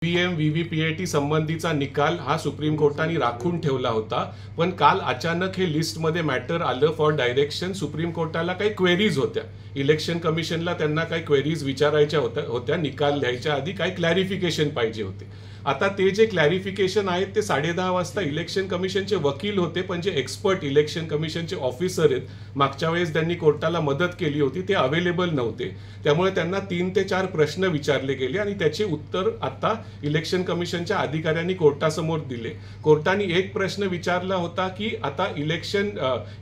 EVM VVPAT संबंधीचा निकाल हा सुप्रीम कोर्टाने राखून ठेवला होता, पण काल अचानक हे लिस्टमध्ये मॅटर आलं फॉर डायरेक्शन. सुप्रीम कोर्टाला काही क्वेरीज होत्या, इलेक्शन कमिशनला त्यांना काही क्वेरीज विचारायच्या होत्या निकाल लिहायच्या आधी काही क्लॅरिफिकेशन पाहिजे होते. आता ते जे क्लॅरिफिकेशन आहेत ते 10:30 वाजता इलेक्शन कमिशनचे वकील होते, पण जे एक्सपर्ट इलेक्शन कमिशनचे ऑफिसर आहेत, मागच्या वेळेस त्यांनी कोर्टाला मदत केली होती, ते अवेलेबल नव्हते. त्यामुळे त्यांना 3 ते 4 प्रश्न विचारले गेले आणि त्याचे उत्तर आता इलेक्शन कमिशनच्या अधिकाऱ्यांनी कोर्टासमोर दिले. कोर्टाने एक प्रश्न विचारला होता की आता इलेक्शन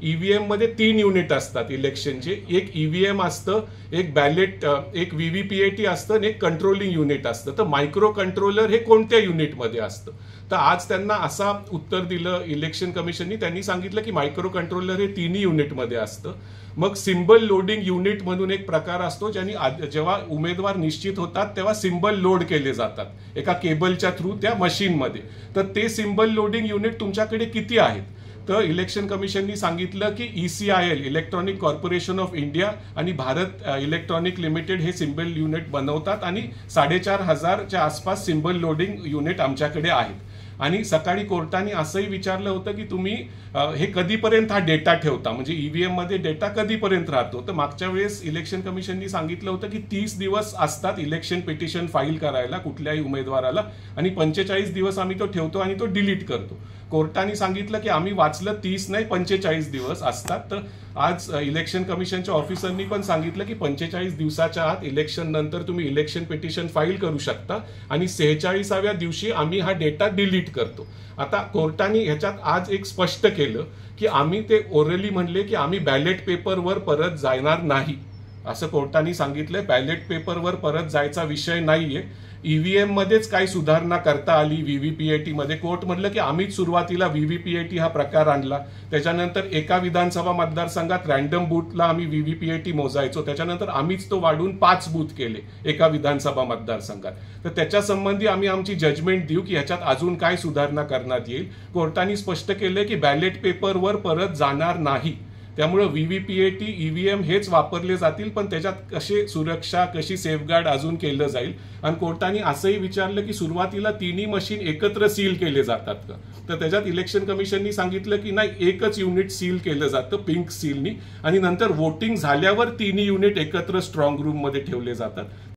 ईव्हीएम मध्ये 3 युनिट असतात इलेक्शनचे, एक ईव्हीएम असतं, एक बॅलेट, एक व्हीव्हीपीएटी असतं आणि एक कंट्रोलिंग युनिट असतं. तर मायक्रो कंट्रोलर हे कोणत्या युनिटमध्ये असतं? तर आज त्यांना असा उत्तर दिलं इलेक्शन कमिशननी. त्यांनी सांगितलं की मायक्रो कंट्रोलर हे 3 युनिटमध्ये असतं. मग सिम्बल लोडिंग युनिट म्हणून एक प्रकार असतो, ज्यांनी जेव्हा उमेदवार निश्चित होतात तेव्हा सिम्बल लोड केले जातात एका केबलच्या थ्रू त्या मशीनमध्ये. तर ते सिम्बल लोडिंग युनिट तुमच्याकडे किती आहेत? तर इलेक्शन कमिशननी सांगितलं की ECIL electronic corporation of India आणि भारत इलेक्ट्रॉनिक लिमिटेड हे सिम्बल युनिट बनवतात आणि 4,500च्या आसपास सिम्बल लोडिंग युनिट आमच्याकडे आहेत. आणि सकाळी कोर्टाने असंही विचारलं होतं की तुम्ही हे कधीपर्यंत हा डेटा ठेवता, म्हणजे ईव्हीएम मध्ये डेटा कधीपर्यंत राहतो? तर मागच्या वेळेस इलेक्शन कमिशननी सांगितलं होतं की 30 दिवस असतात इलेक्शन पिटिशन फाईल करायला कुठल्याही उमेदवाराला, आणि 45 दिवस आम्ही तो ठेवतो आणि तो डिलीट करतो. कोर्टाने सांगितलं की आम्ही वाचलं 30 नाही 45 दिवस असतात. तर आज इलेक्शन कमिशनच्या ऑफिसरनी पण सांगितलं की 45 दिवसाच्या आत इलेक्शन नंतर तुम्ही इलेक्शन पिटिशन फाईल करू शकता आणि 46व्या दिवशी आम्ही हा डेटा डिलीट करतो. आता कोर्टाने ह्याच्यात आज एक स्पष्ट केलं की आम्ही ते ओरली म्हणले की आम्ही बॅलेट पेपरवर परत जाणार नाही, असं कोर्टाने सांगितलंय. बॅलेट पेपरवर परत जायचा विषय नाहीये. ईव्हीएम मध्येच काही सुधारणा करता आली व्हीव्हीपीएटी मध्ये. कोर्ट म्हटलं की आम्हीच सुरुवातीला व्हीव्हीपीएटी हा प्रकार आणला, त्याच्यानंतर एका विधानसभा मतदारसंघात रॅन्डम बूथला आम्ही व्हीव्हीपीएटी मोजायचो, त्याच्यानंतर आम्हीच तो वाढून 5 बूथ केले एका विधानसभा मतदारसंघात. तर त्याच्या संबंधी आम्ही आमची जजमेंट देऊ की ह्याच्यात अजून काय सुधारणा करण्यात येईल. कोर्टाने स्पष्ट केले की बॅलेट पेपरवर परत जाणार नाही, त्यामुळे व्हीव्हीपीएटी ईव्हीएम हेच वापरले जातील, पण त्याच्यात कशी सुरक्षा कशी सेफगार्ड अजून केलं जाईल. आणि कोर्टाने असंही विचारलं की सुरुवातीला 3 मशीन एकत्र सील केले जातात का? तर त्याच्यात इलेक्शन कमिशननी सांगितलं की नाही, एकच युनिट सील केलं जातं पिंक सीलनी, आणि नंतर वोटिंग झाल्यावर 3 युनिट एकत्र स्ट्रॉंग रूम मध्ये ठेवले जातात.